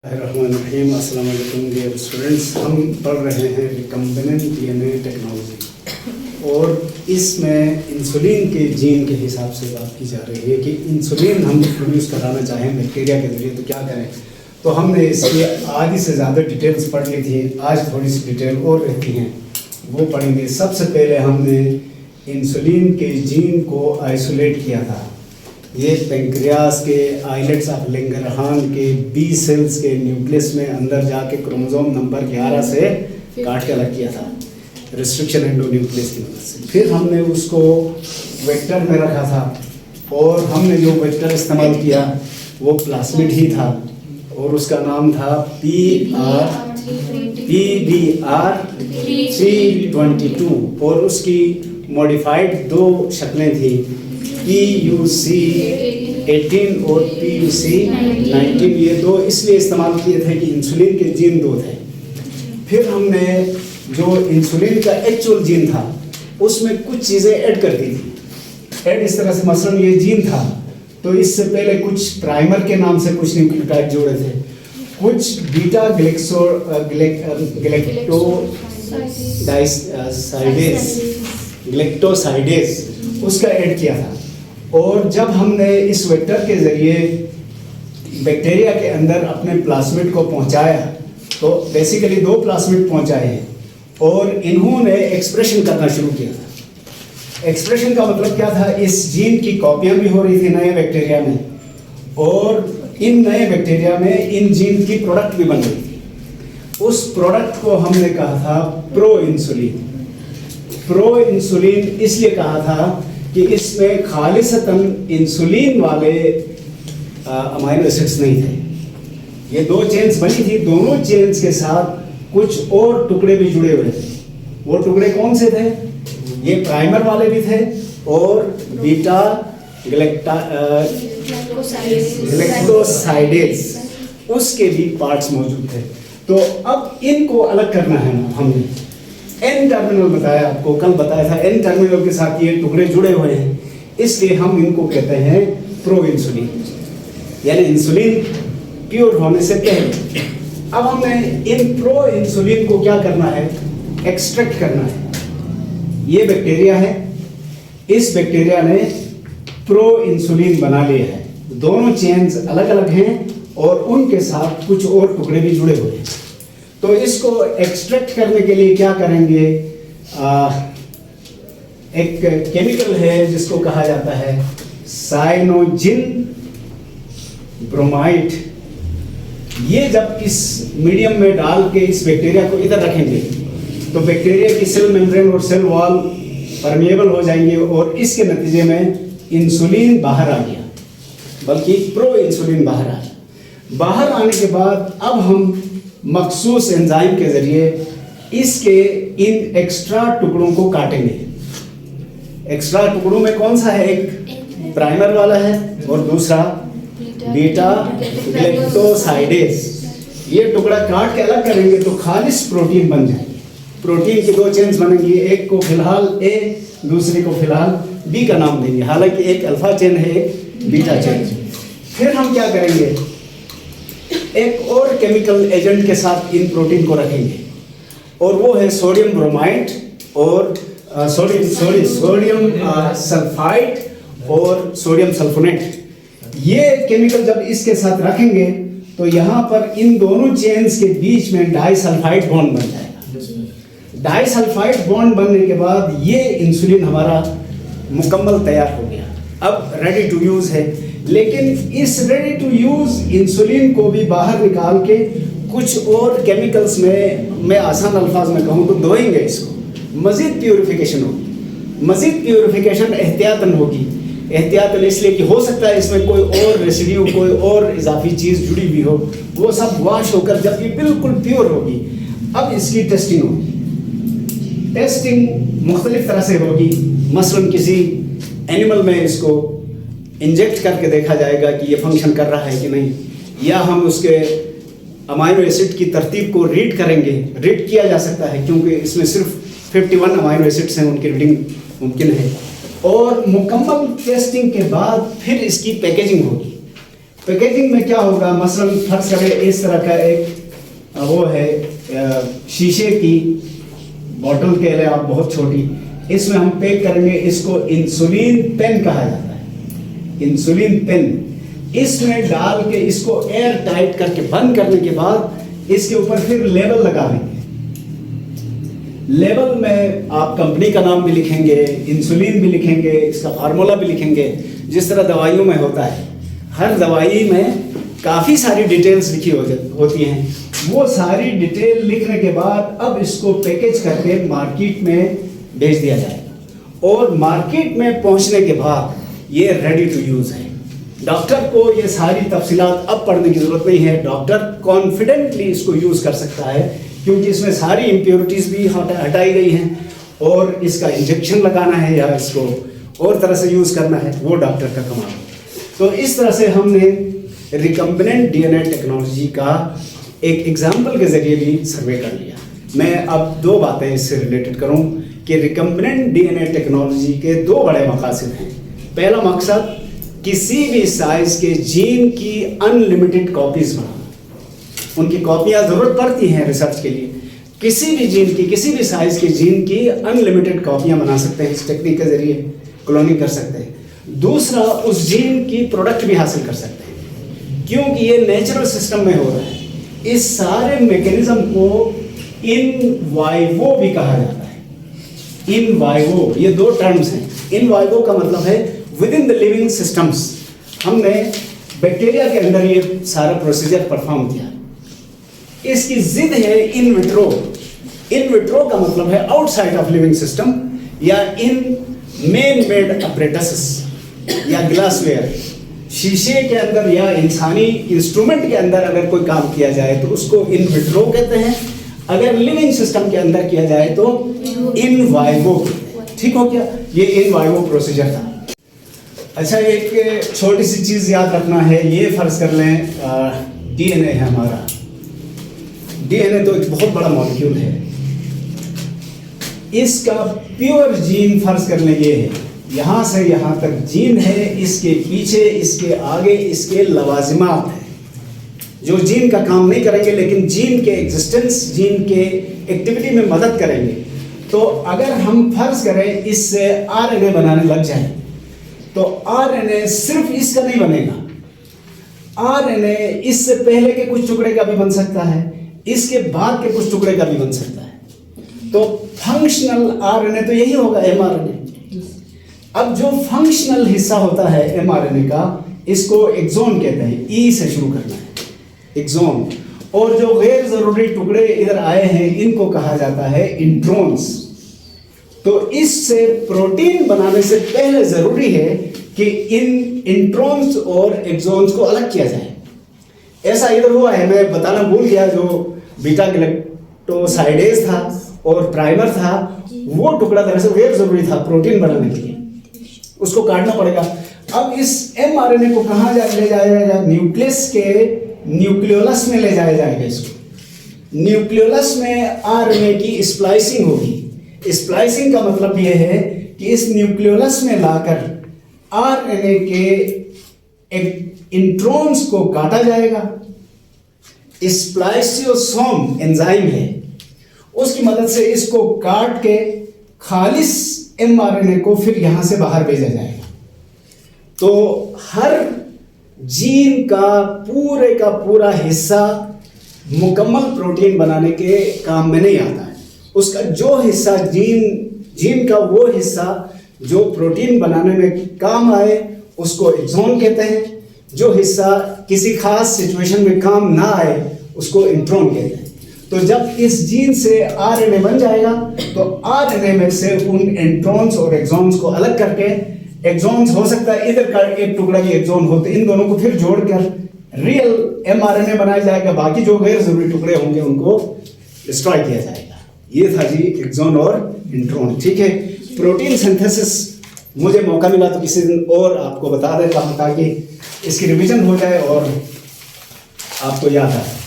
रहीम अस्सलाम वालेकुम dear students. हम पढ़ रहे हैं रिकम्बिनेंट डीएनए टेक्नोलॉजी और इसमें इंसुलिन के जीन के हिसाब से बात की जा रही है कि इंसुलिन हम प्रोड्यूस कराना चाहें बैक्टीरिया के ज़रिए तो क्या करें। तो हमने इसकी आधी से ज़्यादा डिटेल्स पढ़ ली थी, आज थोड़ी सी डिटेल और रहती हैं वो पढ़ेंगे। सबसे पहले हमने इंसुलिन के जीन को आइसोलेट किया था। ये पेंक्रियास के आइलेट्स ऑफ लैंगरहान के बी सेल्स के न्यूक्लियस में अंदर जाके क्रोमोसोम नंबर 11 से काट के अलग किया था रिस्ट्रिक्शन एंडोन्यूक्लियस की मदद से। फिर हमने उसको वेक्टर में रखा था और हमने जो वेक्टर इस्तेमाल किया वो प्लास्मिड ही था और उसका नाम था PBR 322 और उसकी मॉडिफाइड दो शक्लें थी, PUC 18 और PUC 19। ये दो इसलिए इस्तेमाल किए थे कि इंसुलिन के जीन दो थे। फिर हमने जो इंसुलिन का एक्चुअल जीन था उसमें कुछ चीज़ें ऐड कर दी थी। ऐड इस तरह से, मसलन ये जीन था तो इससे पहले कुछ प्राइमर के नाम से कुछ न्यूक्लियोटाइड जोड़े थे, कुछ बीटा ग्लेक्टोसाइडेज उसका ऐड किया था। और जब हमने इस वेक्टर के ज़रिए बैक्टीरिया के अंदर अपने प्लाज्मिड को पहुंचाया तो बेसिकली दो प्लाज्मिड पहुंचाए हैं और इन्होंने एक्सप्रेशन करना शुरू किया था। एक्सप्रेशन का मतलब क्या था, इस जीन की कॉपियां भी हो रही थी नए बैक्टीरिया में और इन नए बैक्टीरिया में इन जीन की प्रोडक्ट भी बन रही थी। उस प्रोडक्ट को हमने कहा था प्रो इंसुलिन। प्रो इंसुलिन इसलिए कहा था कि इसमें खालिसतन इंसुलिन वाले अमाइनो एसिड्स नहीं थे। ये दो चेन्स बनी थी, दोनों चेन्स के साथ कुछ और टुकड़े भी जुड़े हुए थे। वो टुकड़े कौन से थे? ये प्राइमर वाले भी थे और बीटा ग्लेक्टोसाइडेज उसके भी पार्ट्स मौजूद थे। तो अब इनको अलग करना है ना, हमने एन टर्मिनल बताया आपको, कल बताया था एन टर्मिनल के साथ ये टुकड़े जुड़े हुए हैं, इसलिए हम इनको कहते हैं प्रो इंसुलिन, यानी इंसुलिन प्योर होने से पहले। अब हमने इन प्रो इंसुलिन को क्या करना है, एक्सट्रैक्ट करना है। ये बैक्टीरिया है, इस बैक्टीरिया ने प्रो इंसुलिन बना लिया है, दोनों चेन्स अलग अलग हैं और उनके साथ कुछ और टुकड़े भी जुड़े हुए हैं। तो इसको एक्सट्रैक्ट करने के लिए क्या करेंगे, एक केमिकल है जिसको कहा जाता है साइनोजिन ब्रोमाइड। ये जब इस मीडियम में डाल के इस बैक्टीरिया को इधर रखेंगे तो बैक्टीरिया की सेल मेम्ब्रेन और सेल वॉल परमेएबल हो जाएंगे और इसके नतीजे में इंसुलिन बाहर आ गया, बल्कि प्रो इंसुलिन बाहर आ गया। बाहर आने के बाद अब हम मखसूस एंजाइम के जरिए इसके इन एक्स्ट्रा टुकड़ों को काटेंगे। एक्स्ट्रा टुकड़ों में कौन सा है, एक प्राइमर वाला है और दूसरा बीटा ग्लेक्टोसाइडेज। ये टुकड़ा काट के अलग करेंगे तो खालिस प्रोटीन बन जाएगी। प्रोटीन की दो चेन्स बनेंगी, एक को फिलहाल ए, दूसरे को फिलहाल बी का नाम देंगे, हालांकि एक अल्फा चेन है एक बीटा चेन। फिर हम क्या करेंगे, एक और केमिकल एजेंट के साथ इन प्रोटीन को रखेंगे और वो है सोडियम ब्रोमाइड और सोडियम सल्फाइड और सोडियम सल्फोनेट। ये केमिकल जब इसके साथ रखेंगे तो यहाँ पर इन दोनों चेन्स के बीच में डाइसल्फाइड बॉन्ड बन जाएगा। डाइसल्फाइड बॉन्ड बनने के बाद ये इंसुलिन हमारा मुकम्मल तैयार हो गया, अब रेडी टू यूज़ है। लेकिन इस रेडी टू यूज़ इंसुलिन को भी बाहर निकाल के कुछ और केमिकल्स में, मैं आसान अल्फाज में कहूँ तो धोएंगे इसको, मज़ीद प्यूरिफिकेशन होगी। मज़ीद प्यूरिफिकेशन एहतियातन होगी। एहतियातन इसलिए कि हो सकता है इसमें कोई और रेसिड्यू, कोई और इजाफी चीज़ जुड़ी हुई हो, वो सब वॉश होकर जब ये बिल्कुल प्योर होगी अब इसकी टेस्टिंग होगी। टेस्टिंग मुख्तलिफ तरह से होगी, मसलन किसी एनिमल में इसको इंजेक्ट करके देखा जाएगा कि ये फंक्शन कर रहा है कि नहीं, या हम उसके अमाइनो एसिड की तरतीब को रीड करेंगे। रीड किया जा सकता है क्योंकि इसमें सिर्फ 51 अमाइनो एसिड्स हैं, उनकी रीडिंग मुमकिन है। और मुकम्मल टेस्टिंग के बाद फिर इसकी पैकेजिंग होगी। पैकेजिंग में क्या होगा, मसलन फर्ज करें इस तरह का एक वो है शीशे की बॉटल कह रहे आप, बहुत छोटी, इसमें हम पैक करेंगे, इसको इंसुलिन पेन कहा जाता है, इंसुलिन पेन। इसमें डाल के इसको एयर टाइट करके बंद करने के बाद इसके ऊपर फिर लेबल लगा देंगे। लेबल में आप कंपनी का नाम भी लिखेंगे, इंसुलिन भी लिखेंगे, इसका फार्मूला भी लिखेंगे, जिस तरह दवाइयों में होता है। हर दवाई में काफ़ी सारी डिटेल्स लिखी होती हैं। वो सारी डिटेल लिखने के बाद अब इसको पैकेज करके मार्केट में भेज दिया जाएगा, और मार्केट में पहुंचने के बाद ये रेडी टू यूज़ है। डॉक्टर को ये सारी तफसीलात अब पढ़ने की ज़रूरत नहीं है, डॉक्टर कॉन्फिडेंटली इसको यूज़ कर सकता है, क्योंकि इसमें सारी इम्प्योरिटीज़ भी हटाई गई हैं, और इसका इंजेक्शन लगाना है या इसको और तरह से यूज़ करना है वो डॉक्टर का कमाल है। तो इस तरह से हमने रिकम्बिनेंट डीएनए टेक्नोलॉजी का एक एग्जाम्पल के ज़रिए भी सर्वे कर लिया। मैं अब दो बातें इससे रिलेटेड करूं कि रिकम्बिनेंट डीएनए टेक्नोलॉजी के दो बड़े मकासद हैं। पहला मकसद किसी भी साइज़ के जीन की अनलिमिटेड कॉपीज़ बनाना। उनकी कॉपियाँ ज़रूरत पड़ती हैं रिसर्च के लिए। किसी भी जीन की, किसी भी साइज़ के जीन की अनलिमिटेड कॉपियाँ बना सकते हैं, इस टेक्निक के ज़रिए क्लोनिंग कर सकते हैं। दूसरा, उस जीन की प्रोडक्ट भी हासिल कर सकते हैं, क्योंकि ये नेचुरल सिस्टम में हो रहा है। इस सारे मैकेनिज्म को इन वाइवो भी कहा जाता है। इन वाइवो, ये दो टर्म्स हैं। इन वाइवो का मतलब है with in the living systems. हमने बैक्टीरिया के अंदर ये सारा प्रोसीजर परफॉर्म किया। इसकी जिद है इन विट्रो। इन विट्रो का मतलब है आउटसाइड ऑफ लिविंग सिस्टम, या इन मैन मेड अपरेटस या ग्लासवेयर। शीशे के अंदर या इंसानी इंस्ट्रूमेंट के अंदर अगर कोई काम किया जाए तो उसको इन विट्रो कहते हैं। अगर लिविंग सिस्टम के अंदर किया जाए तो इन वाइवो। ठीक हो गया, ये इन वाइवो प्रोसीजर था। अच्छा, एक छोटी सी चीज़ याद रखना है, ये फर्ज कर लें डीएनए है हमारा। डीएनए तो एक बहुत बड़ा मॉलिक्यूल है। इसका प्योर जीन फर्ज कर लें ये है, यहाँ से यहाँ तक जीन है, इसके पीछे, इसके आगे इसके लवाजिमात हैं जो जीन का काम नहीं करेंगे लेकिन जीन के एग्जिस्टेंस, जीन के एक्टिविटी में मदद करेंगे। तो अगर हम फर्ज करें इससे आरएनए बनाने लग जाए तो आरएनए सिर्फ इसका नहीं बनेगा। आरएनए इससे पहले के कुछ टुकड़े का भी बन सकता है, इसके बाद के कुछ टुकड़े का भी बन सकता है। तो फंक्शनल आरएनए तो यही होगा, एमआरएनए। अब जो फंक्शनल हिस्सा होता है एमआरएनए का, इसको एक्सोन कहते हैं। ई से शुरू करना है, एक्सोन। और जो गैर जरूरी टुकड़े इधर आए हैं इनको कहा जाता है इंट्रोन्स। तो इससे प्रोटीन बनाने से पहले जरूरी है कि इन इंट्रोन्स और एक्सोन्स को अलग किया जाए। ऐसा इधर हुआ है, मैं बताना भूल गया, जो बीटा गैलेक्टोसाइडेज था और प्राइमर था, वो टुकड़ा दरअसल गैर जरूरी था प्रोटीन बनाने के लिए, उसको काटना पड़ेगा। अब इस एमआरएनए को कहाँ ले जाया जाएगा? न्यूक्लियस के न्यूक्लियोलस में ले जाया जाएगा। इसको न्यूक्लियोलस में आरएनए की स्प्लाइसिंग होगी। स्प्लाइसिंग का मतलब यह है कि इस न्यूक्लियोलस में लाकर आरएनए के इंट्रोन्स को काटा जाएगा। स्प्लाइसियोसोम एंजाइम है, उसकी मदद से इसको काट के खालिस एमआरएनए को फिर यहां से बाहर भेजा जाएगा। तो हर जीन का पूरा हिस्सा मुकम्मल प्रोटीन बनाने के काम में नहीं आता है। उसका जो हिस्सा जीन का वो हिस्सा जो प्रोटीन बनाने में काम आए उसको एक्सोन कहते हैं। जो हिस्सा किसी खास सिचुएशन में काम ना आए उसको इंट्रोन कहते हैं। तो जब इस जीन से आरएनए बन जाएगा तो आरएनए में से उन इंट्रोन्स और एक्सोन्स को अलग करके, एक्सोन्स हो सकता है इधर का एक टुकड़ा की एक्सोन होते, इन दोनों को फिर जोड़कर रियल एमआरएनए बनाया जाएगा। बाकी जो गैर जरूरी टुकड़े होंगे उनको डिस्ट्रॉय किया जाएगा। ये था जी एक्सोन और इंट्रोन। ठीक है, प्रोटीन सिंथेसिस मुझे मौका मिला तो किसी दिन और आपको बता देता हूँ ताकि इसकी रिवीजन हो जाए और आपको याद आए।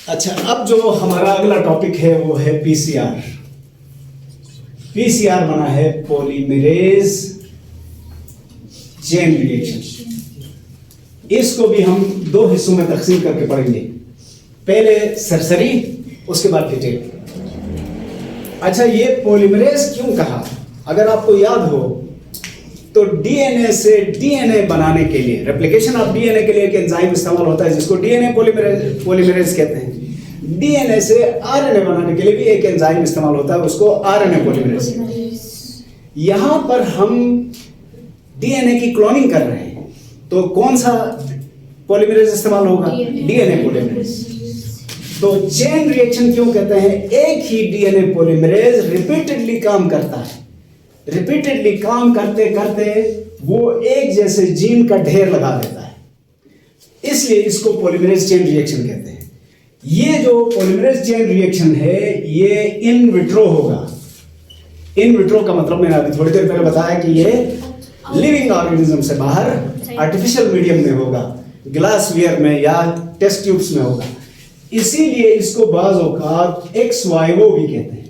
अच्छा, अब जो हमारा अगला टॉपिक है वो है पीसीआर। पीसीआर बना है पॉलीमरेज चेन रिएक्शन। इसको भी हम दो हिस्सों में तकसीम करके पढ़ेंगे, पहले सरसरी, उसके बाद डिटेल। अच्छा, ये पॉलीमरेज क्यों कहा? अगर आपको याद हो तो डीएनए से डीएनए बनाने के लिए, रेप्लिकेशन ऑफ डीएनए के लिए एक एंजाइम इस्तेमाल होता है जिसको डीएनए पॉलीमरेज कहते हैं। डीएनए से आरएनए बनाने के लिए भी एक एंजाइम इस्तेमाल होता है, उसको आरएनए पॉलीमरेज। यहां पर हम डीएनए की क्लोनिंग कर रहे हैं, तो कौन सा पॉलीमरेज इस्तेमाल होगा? DNA polymerase. तो चेन रिएक्शन क्यों कहते हैं? एक ही डीएनए पॉलीमरेज रिपीटेडली काम करता है, रिपीटेडली काम करते करते वो एक जैसे जीन का ढेर लगा देता है, इसलिए इसको पॉलीमरेज चेन रिएक्शन कहते हैं। ये जो पॉलीमरेज चेन रिएक्शन है ये इन विट्रो होगा। इन विट्रो का मतलब मैंने अभी थोड़ी देर पहले बताया कि ये लिविंग ऑर्गेनिज्म से बाहर आर्टिफिशियल मीडियम में होगा, ग्लासवेयर में या टेस्ट ट्यूब्स में होगा, इसीलिए इसको बाज़ औक़ात एक्स वाइवो भी कहते हैं।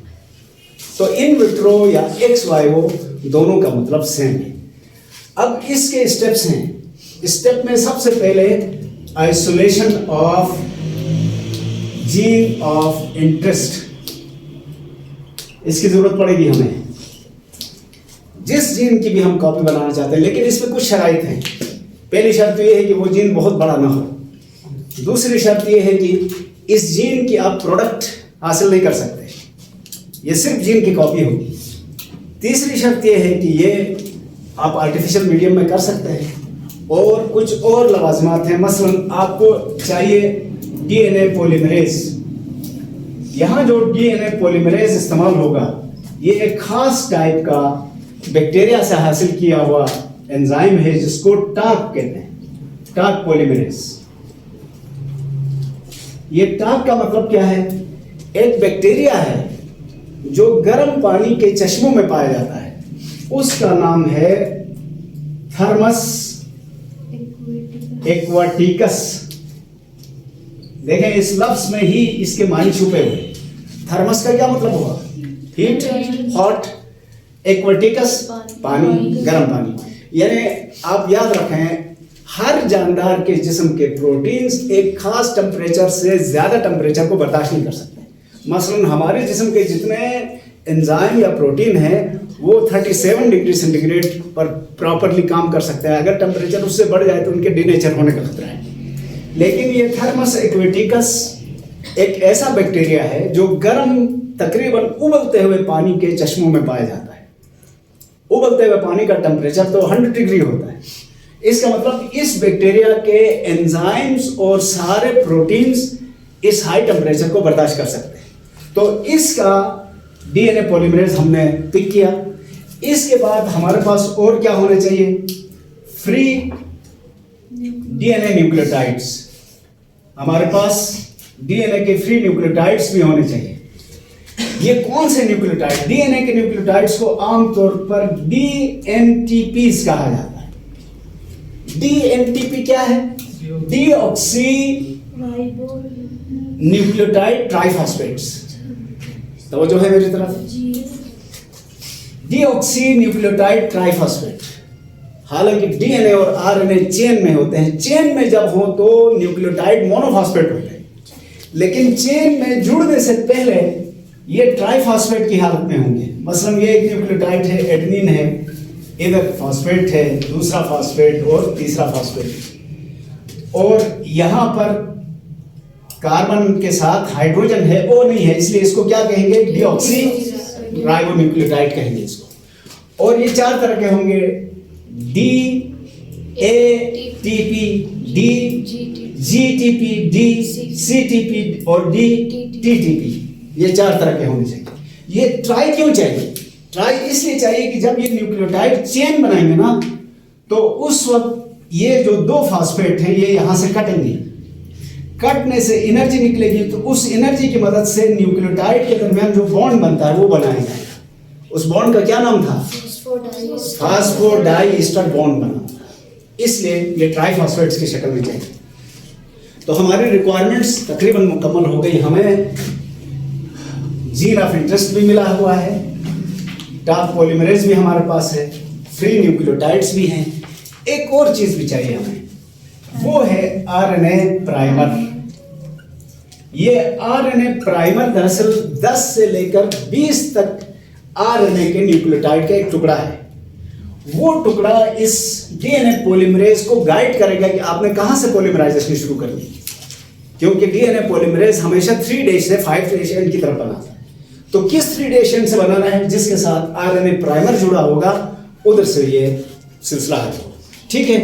तो इन विट्रो या एक्स वाइवो दोनों का मतलब सेम है। अब इसके स्टेप्स हैं। स्टेप में सबसे पहले isolation of gene of interest, इसकी जरूरत पड़ेगी हमें। जिस जीन की भी हम कॉपी बनाना चाहते हैं, लेकिन इसमें कुछ शराइत हैं। पहली शर्त यह है कि वो जीन बहुत बड़ा ना हो। दूसरी शर्त यह है कि इस जीन की आप प्रोडक्ट हासिल नहीं कर सकते, ये सिर्फ जीन की कॉपी होगी। तीसरी शर्त यह है कि ये आप आर्टिफिशियल मीडियम में कर सकते हैं, और कुछ और लवाजमात हैं। मसलन आपको चाहिए डीएनए पॉलीमरेज। यहाँ जो डीएनए पॉलीमरेज इस्तेमाल होगा ये एक खास टाइप का बैक्टीरिया से हासिल किया हुआ एंजाइम है जिसको टाक कहते हैं, टाक पॉलीमरेज। ये टाक का मतलब क्या है? एक बैक्टीरिया है जो गर्म पानी के चश्मों में पाया जाता है, उसका नाम है थर्मस एक्वाटिकस। देखें इस लफ्ज में ही इसके मानी छुपे हुए। थर्मस का क्या मतलब हुआ? हीट, हॉट, एक्वाटिकस पानी, गर्म पानी। यानी आप याद रखें हर जानदार के जिस्म के प्रोटीन्स एक खास टेम्परेचर से ज्यादा टेम्परेचर को बर्दाश्त नहीं कर सकते। मसलन हमारे जिस्म के जितने एंजाइम या प्रोटीन हैं वो 37 डिग्री सेंटीग्रेड पर प्रॉपरली काम कर सकते हैं। अगर टेम्परेचर उससे बढ़ जाए तो उनके डिनेचर होने का खतरा है। लेकिन ये थर्मस एक्वाटिकस एक ऐसा बैक्टीरिया है जो गर्म तकरीबन उबलते हुए पानी के चश्मों में पाया जाता है। उबलते हुए पानी का टेम्परेचर तो 100 डिग्री होता है। इसका मतलब इस बैक्टीरिया के एंजाइम्स और सारे प्रोटीन्स इस हाई टेम्परेचर को बर्दाश्त कर सकते हैं। तो इसका डीएनए पॉलीमरेज हमने पिक किया। इसके बाद हमारे पास और क्या होने चाहिए? Free DNA nucleotides. हमारे पास डीएनए के फ्री न्यूक्लियोटाइड्स भी होने चाहिए। ये कौन से न्यूक्लियोटाइड? डीएनए के न्यूक्लियोटाइड्स को आमतौर पर डीएनटीपीज कहा जाता है। डीएनटीपी क्या है? Deoxynucleotide triphosphates. तो जो है मेरी तरफ, डीऑक्सी न्यूक्लियोटाइड ट्राइफॉस्फेट। हालांकि डीएनए और आरएनए चेन में होते हैं। चेन में जब हो तो न्यूक्लियोटाइड मोनोफॉस्फेट होते हैं, लेकिन चेन में जुड़ने से पहले ये ट्राइफॉस्फेट की हालत में होंगे। मसलन ये एक न्यूक्लियोटाइड है, एडेनिन है, इधर फॉस्फेट है, दूसरा फॉस्फेट और तीसरा फॉस्फेट, और यहां पर कार्बन के साथ हाइड्रोजन है, ओ नहीं है, इसलिए इसको क्या कहेंगे? डीऑक्सी राइबोन्यूक्लियोटाइड कहेंगे इसको। और ये चार तरह के होंगे, D A T P, D G T P, D C T P और डी टी टी पी। ये चार तरह के होने चाहिए। ये ट्राई क्यों चाहिए? ट्राई इसलिए चाहिए कि जब ये न्यूक्लियोटाइड चेन बनाएंगे ना, तो उस वक्त ये जो दो फॉस्फेट हैं ये यहां से कटेंगे। कटने से एनर्जी निकलेगी, तो उस एनर्जी की मदद से न्यूक्लियोटाइड के दरमियान जो बॉन्ड बनता है वो बनाया जाएगा। उस बॉन्ड का क्या नाम था? फास्फोडाइएस्टर बॉन्ड बना। इसलिए ये ट्राइफॉस्फेट्स की शक्ल में चाहिए। तो हमारी रिक्वायरमेंट्स तकरीबन मुकम्मल हो गई। हमें जीन ऑफ इंटरेस्ट भी मिला हुआ है, टाक पॉलीमरेज भी हमारे पास है, फ्री न्यूक्लियोटाइड्स भी हैं। एक और चीज भी चाहिए हमें, वो है आरएनए प्राइमर। ये आरएनए प्राइमर दरअसल 10 से लेकर 20 तक आरएनए के न्यूक्लियोटाइड का एक टुकड़ा है। वो टुकड़ा इस डीएनए पॉलीमरेज को गाइड करेगा कि आपने कहां से पॉलीमराइजेशन शुरू करनी है, क्योंकि डीएनए पॉलीमरेज हमेशा 3' से 5' एंड की तरफ बनाता है। तो किस 3' एंड से बनाना है, जिसके साथ आरएनए प्राइमर जुड़ा होगा, उधर से ये सिलसिला है। ठीक है,